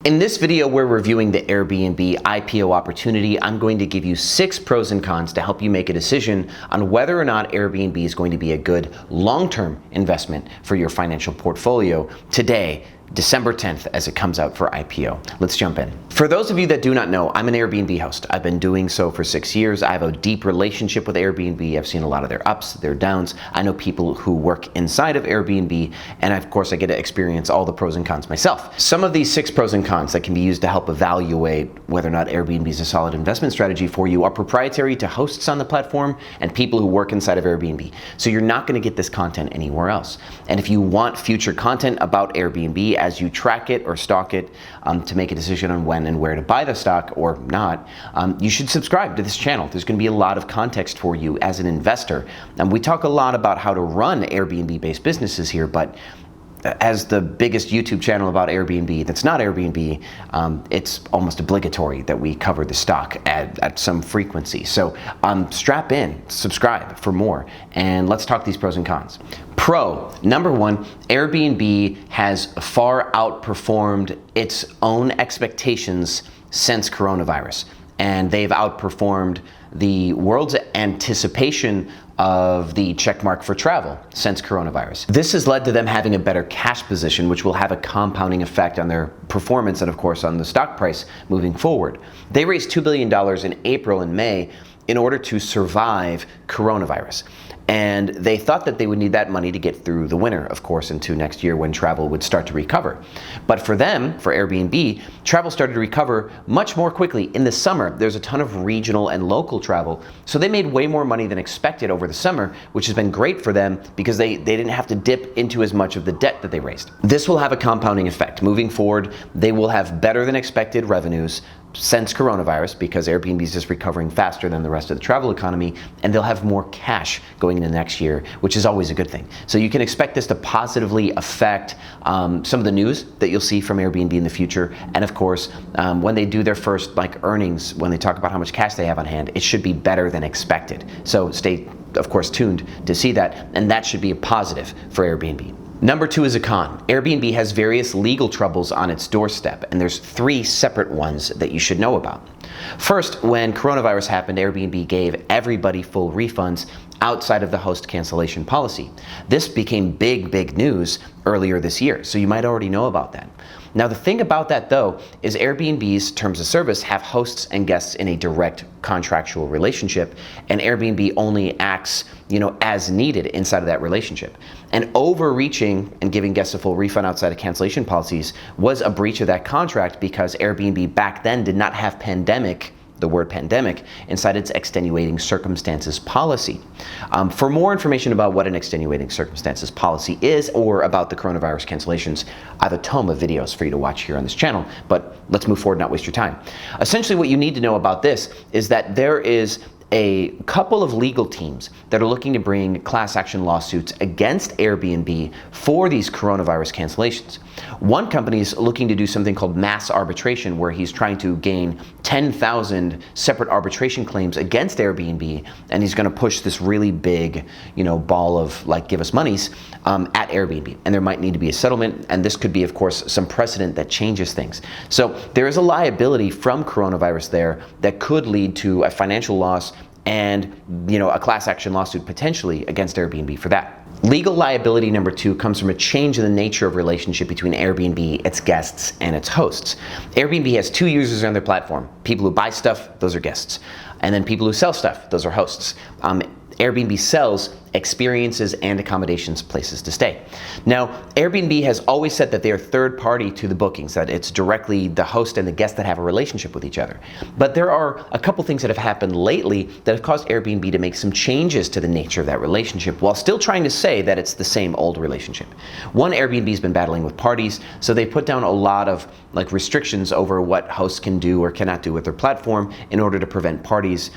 In this video, we're reviewing the Airbnb IPO opportunity. I'm going to give you 6 pros and cons to help you make a decision on whether or not Airbnb is going to be a good long-term investment for your financial portfolio today, December 10th, as it comes out for IPO. Let's jump in. For those of you that do not know, I'm an Airbnb host. I've been doing so for 6 years. I have a deep relationship with Airbnb. I've seen a lot of their ups, their downs. I know people who work inside of Airbnb, and of course I get to experience all the pros and cons myself. Some of these 6 pros and cons that can be used to help evaluate whether or not Airbnb is a solid investment strategy for you are proprietary to hosts on the platform and people who work inside of Airbnb. So you're not going to get this content anywhere else. And if you want future content about Airbnb as you track it or stock it to make a decision on when and where to buy the stock or not, you should subscribe to this channel. There's going to be a lot of context for you as an investor. And we talk a lot about how to run Airbnb-based businesses here, but as the biggest YouTube channel about Airbnb that's not Airbnb, it's almost obligatory that we cover the stock at some frequency. So strap in, subscribe for more, and let's talk these pros and cons. Pro, number 1, Airbnb has far outperformed its own expectations since coronavirus, and they've outperformed the world's anticipation of the checkmark for travel since coronavirus. This has led to them having a better cash position, which will have a compounding effect on their performance and of course on the stock price moving forward. They raised $2 billion in April and May in order to survive coronavirus. And they thought that they would need that money to get through the winter, of course, into next year when travel would start to recover. But for them, for Airbnb, travel started to recover much more quickly. In the summer, there's a ton of regional and local travel, so they made way more money than expected over the summer, which has been great for them because they didn't have to dip into as much of the debt that they raised. This will have a compounding effect. Moving forward, they will have better than expected revenues since coronavirus because Airbnb is just recovering faster than the rest of the travel economy, and they'll have more cash going into next year, which is always a good thing. So you can expect this to positively affect some of the news that you'll see from Airbnb in the future. And of course, when they do their first earnings, when they talk about how much cash they have on hand, it should be better than expected. So stay, of course, tuned to see that, and that should be a positive for Airbnb. Number 2 is a con. Airbnb has various legal troubles on its doorstep, and there's 3 separate ones that you should know about. First, when coronavirus happened, Airbnb gave everybody full refunds outside of the host cancellation policy. This became big news earlier this year, so you might already know about that. Now, the thing about that, though, is Airbnb's terms of service have hosts and guests in a direct contractual relationship, and Airbnb only acts, as needed inside of that relationship. And overreaching and giving guests a full refund outside of cancellation policies was a breach of that contract because Airbnb back then did not have the word pandemic, inside its extenuating circumstances policy. For more information about what an extenuating circumstances policy is or about the coronavirus cancellations, I have a tome of videos for you to watch here on this channel, but let's move forward and not waste your time. Essentially, what you need to know about this is that there is a couple of legal teams that are looking to bring class action lawsuits against Airbnb for these coronavirus cancellations. One company is looking to do something called mass arbitration, where he's trying to gain 10,000 separate arbitration claims against Airbnb, and he's going to push this really big, ball of give us monies at Airbnb. And there might need to be a settlement, and this could be, of course, some precedent that changes things. So there is a liability from coronavirus there that could lead to a financial loss and a class action lawsuit potentially against Airbnb for that. Legal liability number 2 comes from a change in the nature of relationship between Airbnb, its guests, and its hosts. Airbnb has 2 users on their platform. People who buy stuff, those are guests. And then people who sell stuff, those are hosts. Airbnb sells experiences and accommodations, places to stay. Now, Airbnb has always said that they are third party to the bookings, that it's directly the host and the guest that have a relationship with each other. But there are a couple things that have happened lately that have caused Airbnb to make some changes to the nature of that relationship while still trying to say that it's the same old relationship. One, Airbnb's been battling with parties, so they put down a lot of restrictions over what hosts can do or cannot do with their platform in order to prevent parties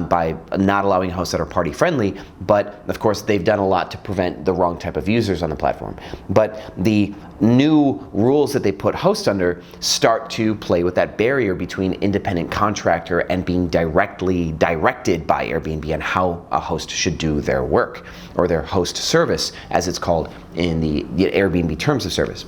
by not allowing hosts that are party friendly. But of course, they've done a lot to prevent the wrong type of users on the platform. But the new rules that they put hosts under start to play with that barrier between independent contractor and being directly directed by Airbnb on how a host should do their work, or their host service, as it's called in the Airbnb terms of service.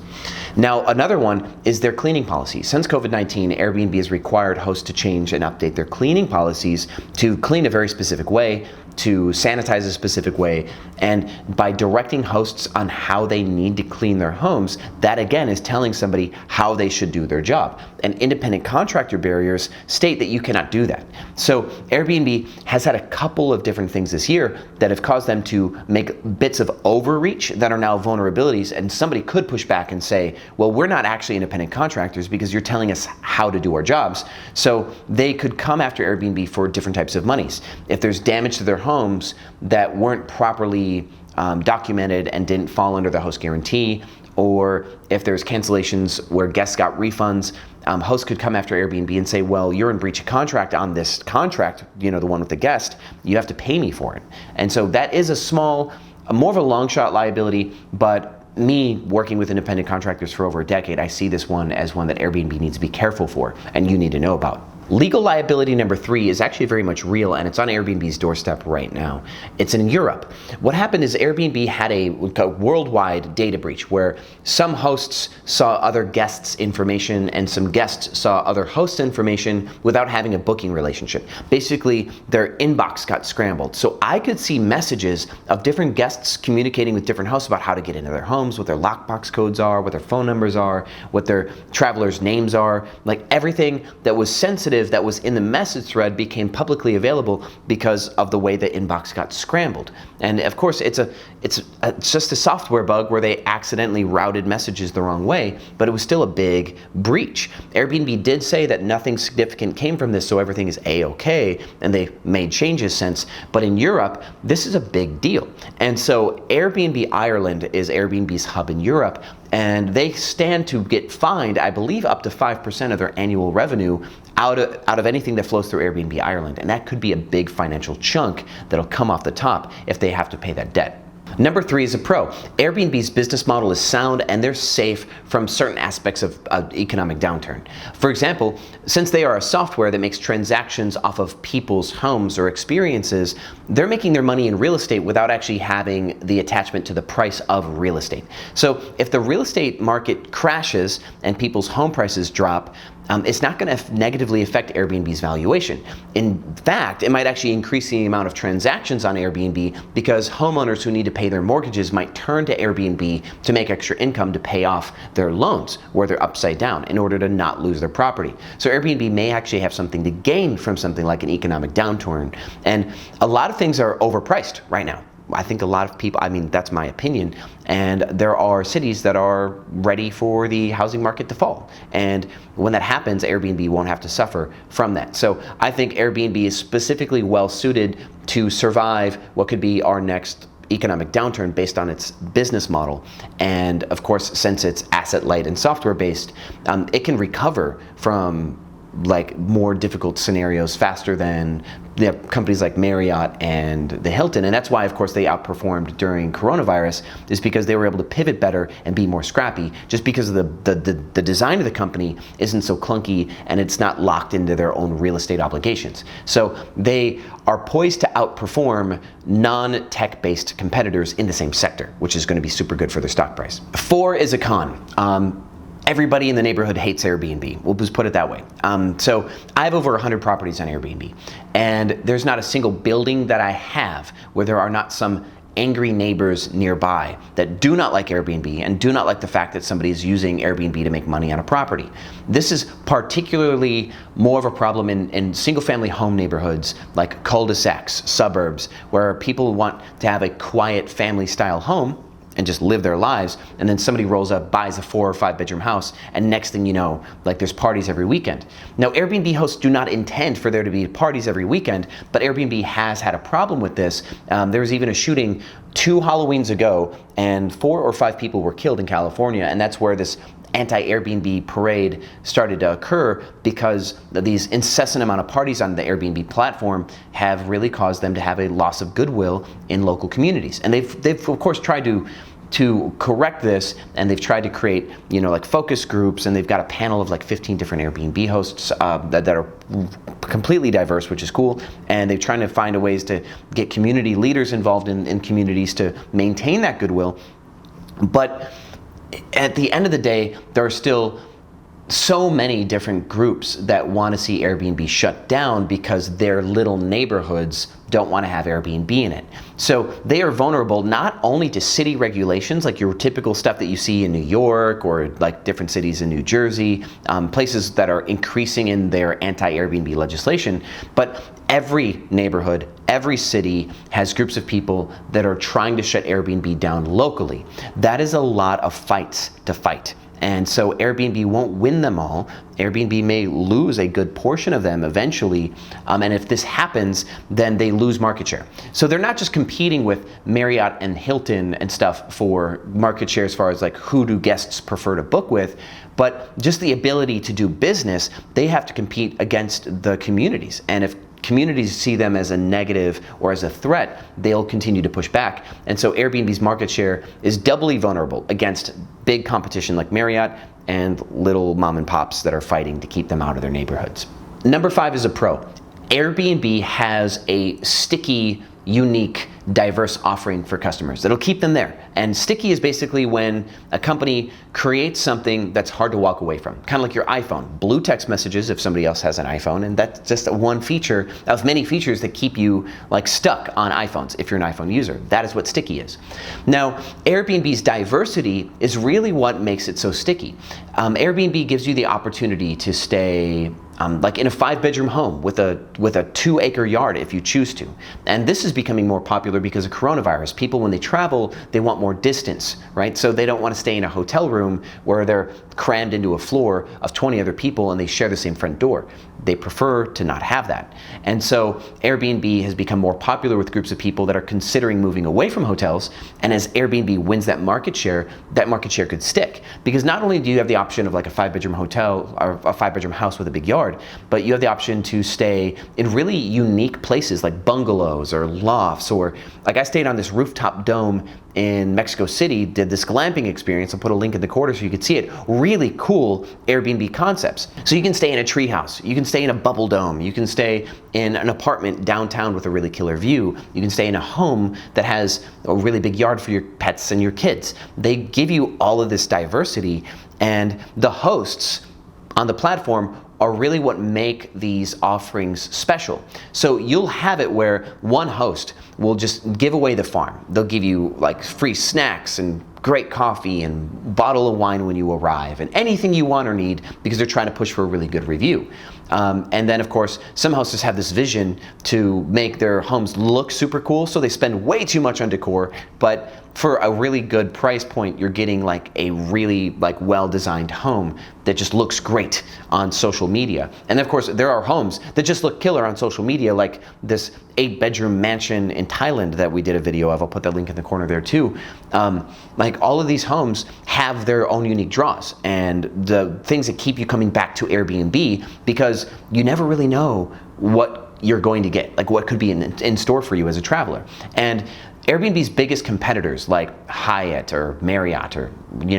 Now, another one is they're cleaning cleaning policy. Since COVID-19, Airbnb has required hosts to change and update their cleaning policies to clean a very specific way, to sanitize a specific way, and by directing hosts on how they need to clean their homes, that again is telling somebody how they should do their job. And independent contractor barriers state that you cannot do that. So Airbnb has had a couple of different things this year that have caused them to make bits of overreach that are now vulnerabilities, and somebody could push back and say, well, we're not actually independent contractors because you're telling us how to do our jobs. So they could come after Airbnb for different types of monies. If there's damage to their homes that weren't properly documented and didn't fall under the host guarantee, or if there's cancellations where guests got refunds, hosts could come after Airbnb and say, well, you're in breach of contract on this contract, the one with the guest, you have to pay me for it. And so that is more of a long shot liability, but me working with independent contractors for over a decade, I see this one as one that Airbnb needs to be careful for and you need to know about. Legal liability number 3 is actually very much real, and it's on Airbnb's doorstep right now. It's in Europe. What happened is Airbnb had a worldwide data breach where some hosts saw other guests' information and some guests saw other hosts' information without having a booking relationship. Basically, their inbox got scrambled. So I could see messages of different guests communicating with different hosts about how to get into their homes, what their lockbox codes are, what their phone numbers are, what their travelers' names are, like everything that was sensitive that was in the message thread became publicly available because of the way the inbox got scrambled. And of course, it's just a software bug where they accidentally routed messages the wrong way, but it was still a big breach. Airbnb did say that nothing significant came from this, so everything is A-okay, and they made changes since. But in Europe, this is a big deal. And so Airbnb Ireland is Airbnb's hub in Europe, and they stand to get fined, I believe, up to 5% of their annual revenue out of anything that flows through Airbnb Ireland. And that could be a big financial chunk that'll come off the top if they have to pay that debt. Number 3 is a pro. Airbnb's business model is sound and they're safe from certain aspects of economic downturn. For example, since they are a software that makes transactions off of people's homes or experiences, they're making their money in real estate without actually having the attachment to the price of real estate. So if the real estate market crashes and people's home prices drop, it's not going to negatively affect Airbnb's valuation. In fact, it might actually increase the amount of transactions on Airbnb because homeowners who need to pay their mortgages might turn to Airbnb to make extra income to pay off their loans where they're upside down in order to not lose their property. So Airbnb may actually have something to gain from something like an economic downturn. And a lot of things are overpriced right now. I think a lot of people, that's my opinion, and there are cities that are ready for the housing market to fall. And when that happens, Airbnb won't have to suffer from that. So I think Airbnb is specifically well suited to survive what could be our next economic downturn based on its business model. And of course, since it's asset light and software based, it can recover from more difficult scenarios faster than the companies like Marriott and the Hilton. And that's why, of course, they outperformed during coronavirus, is because they were able to pivot better and be more scrappy, just because of the design of the company isn't so clunky and it's not locked into their own real estate obligations. So they are poised to outperform non-tech based competitors in the same sector, which is going to be super good for their stock price. 4 is a con. Everybody in the neighborhood hates Airbnb. We'll just put it that way. So I have over 100 properties on Airbnb, and there's not a single building that I have where there are not some angry neighbors nearby that do not like Airbnb and do not like the fact that somebody is using Airbnb to make money on a property. This is particularly more of a problem in single-family home neighborhoods like cul-de-sacs, suburbs, where people want to have a quiet family-style home and just live their lives, and then somebody rolls up, buys a 4 or 5 bedroom house, and next thing you know, there's parties every weekend. Now, Airbnb hosts do not intend for there to be parties every weekend, but Airbnb has had a problem with this. There was even a shooting 2 Halloweens ago, and 4 or 5 people were killed in California, and that's where this anti-Airbnb parade started to occur, because these incessant amount of parties on the Airbnb platform have really caused them to have a loss of goodwill in local communities. And they've of course tried to correct this, and they've tried to create focus groups, and they've got a panel of 15 different Airbnb hosts that are completely diverse, which is cool, and they're trying to find ways to get community leaders involved in communities to maintain that goodwill. But at the end of the day, there are still so many different groups that want to see Airbnb shut down because their little neighborhoods don't want to have Airbnb in it. So they are vulnerable not only to city regulations, like your typical stuff that you see in New York or like different cities in New Jersey, places that are increasing in their anti-Airbnb legislation, but every neighborhood, every city has groups of people that are trying to shut Airbnb down locally. That is a lot of fights to fight. And so Airbnb won't win them all. Airbnb may lose a good portion of them eventually. And if this happens, then they lose market share. So they're not just competing with Marriott and Hilton and stuff for market share as far as like who do guests prefer to book with, but just the ability to do business, they have to compete against the communities. And if communities see them as a negative or as a threat, they'll continue to push back. And so Airbnb's market share is doubly vulnerable against big competition like Marriott and little mom and pops that are fighting to keep them out of their neighborhoods. Number 5 is a pro. Airbnb has a sticky, unique, diverse offering for customers that'll keep them there. And sticky is basically when a company creates something that's hard to walk away from, kind of like your iPhone. Blue text messages if somebody else has an iPhone, and that's just one feature of many features that keep you like stuck on iPhones if you're an iPhone user. That is what sticky is. Now, Airbnb's diversity is really what makes it so sticky. Airbnb gives you the opportunity to stay like in a 5-bedroom home with a 2-acre yard if you choose to. And this is becoming more popular because of coronavirus. People, when they travel, they want more distance, right? So they don't want to stay in a hotel room where they're crammed into a floor of 20 other people and they share the same front door. They prefer to not have that. And so Airbnb has become more popular with groups of people that are considering moving away from hotels. And as Airbnb wins that market share could stick. Because not only do you have the option of like a 5-bedroom hotel or a 5-bedroom house with a big yard, but you have the option to stay in really unique places like bungalows or lofts, or like I stayed on this rooftop dome in Mexico City, did this glamping experience. I'll put a link in the corner so you can see it. Really cool Airbnb concepts. So you can stay in a treehouse, you can stay in a bubble dome, you can stay in an apartment downtown with a really killer view, you can stay in a home that has a really big yard for your pets and your kids. They give you all of this diversity, and the hosts on the platform are really what make these offerings special. So you'll have it where one host will just give away the farm. They'll give you like free snacks and great coffee and bottle of wine when you arrive and anything you want or need because they're trying to push for a really good review. And then of course, some hosts have this vision to make their homes look super cool, so they spend way too much on decor, but for a really good price point, you're getting like a really like well-designed home that just looks great on social media. And of course, there are homes that just look killer on social media, like this 8-bedroom mansion in Thailand that we did a video of. I'll put that link in the corner there too. Like all of these homes have their own unique draws and the things that keep you coming back to Airbnb, because you never really know what you're going to get, like what could be in store for you as a traveler. And Airbnb's biggest competitors like Hyatt or Marriott or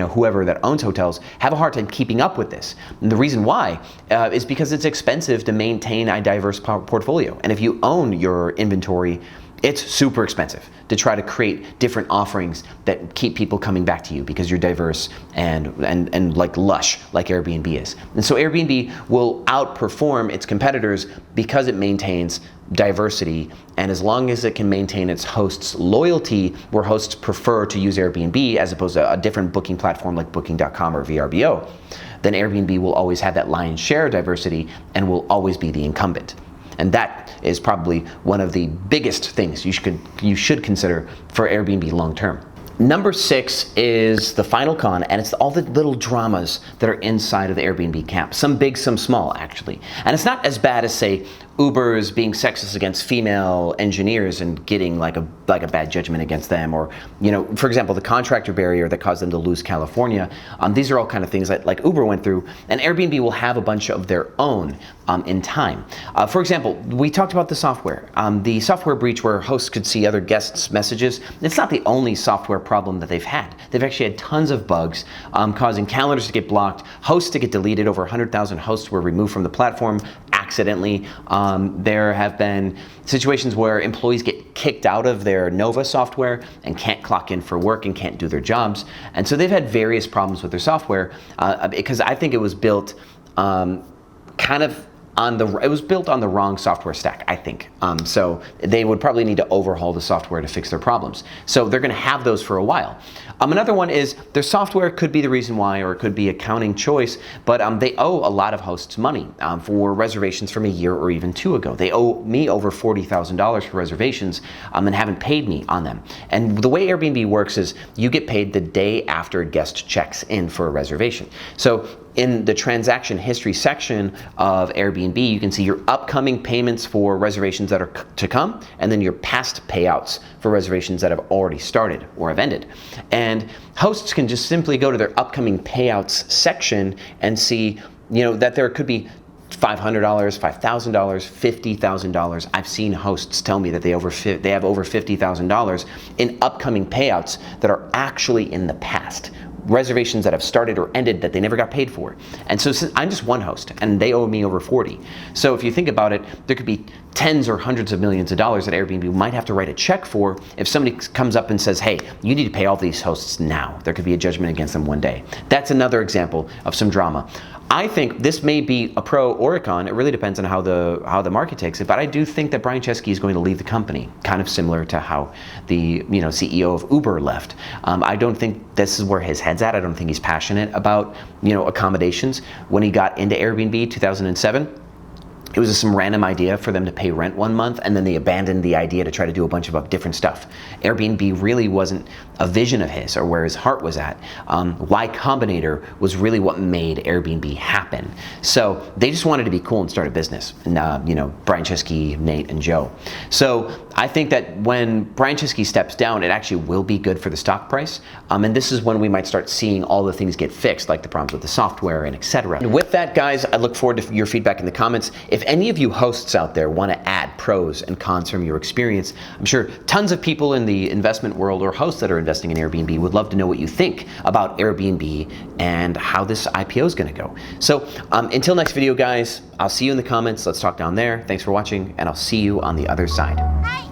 whoever that owns hotels have a hard time keeping up with this. And the reason why is because it's expensive to maintain a diverse portfolio. And if you own your inventory, it's super expensive to try to create different offerings that keep people coming back to you because you're diverse and like lush like Airbnb is. And so Airbnb will outperform its competitors because it maintains diversity, and as long as it can maintain its hosts' loyalty, where hosts prefer to use Airbnb as opposed to a different booking platform like Booking.com or VRBO, then Airbnb will always have that lion's share of diversity and will always be the incumbent. And that is probably one of the biggest things you should consider for Airbnb long term. Number 6 is the final con, and it's all the little dramas that are inside of the Airbnb camp. Some big, some small, actually. And it's not as bad as, say, Uber's being sexist against female engineers and getting like a bad judgment against them, or for example, the contractor barrier that caused them to lose California. These are all kind of things that like Uber went through, and Airbnb will have a bunch of their own in time. For example, we talked about the software breach where hosts could see other guests' messages. It's not the only software problem that they've had. They've actually had tons of bugs causing calendars to get blocked, hosts to get deleted. Over 100,000 hosts were removed from the platform accidentally. There have been situations where employees get kicked out of their Nova software and can't clock in for work and can't do their jobs. And so they've had various problems with their software because I think it was built it was built on the wrong software stack, I think. So they would probably need to overhaul the software to fix their problems. So they're gonna have those for a while. Another one is their software could be the reason why, or it could be accounting choice, but they owe a lot of hosts money for reservations from a year or even 2 ago. They owe me over $40,000 for reservations and haven't paid me on them. And the way Airbnb works is you get paid the day after a guest checks in for a reservation. So in the transaction history section of Airbnb, you can see your upcoming payments for reservations that are to come, and then your past payouts for reservations that have already started or have ended. And hosts can just simply go to their upcoming payouts section and see, that there could be $500, $5,000, $50,000. I've seen hosts tell me that they have over $50,000 in upcoming payouts that are actually in the past. Reservations that have started or ended that they never got paid for. And so I'm just one host and they owe me over 40. So if you think about it, there could be tens or hundreds of millions of dollars that Airbnb might have to write a check for if somebody comes up and says, hey, you need to pay all these hosts now. There could be a judgment against them one day. That's another example of some drama. I think this may be a pro or a con. It really depends on how the market takes it. But I do think that Brian Chesky is going to leave the company, kind of similar to how the CEO of Uber left. I don't think this is where his head's at. I don't think he's passionate about accommodations. When he got into Airbnb 2007. It was just some random idea for them to pay rent one month, and then they abandoned the idea to try to do a bunch of different stuff. Airbnb really wasn't a vision of his or where his heart was at. Y Combinator was really what made Airbnb happen. So they just wanted to be cool and start a business. And Brian Chesky, Nate, and Joe. So I think that when Brian Chesky steps down, it actually will be good for the stock price. And this is when we might start seeing all the things get fixed, like the problems with the software and etc. And with that, guys, I look forward to your feedback in the comments. If any of you hosts out there want to add pros and cons from your experience, I'm sure tons of people in the investment world or hosts that are investing in Airbnb would love to know what you think about Airbnb and how this IPO is going to go. So until next video, guys, I'll see you in the comments. Let's talk down there. Thanks for watching, and I'll see you on the other side.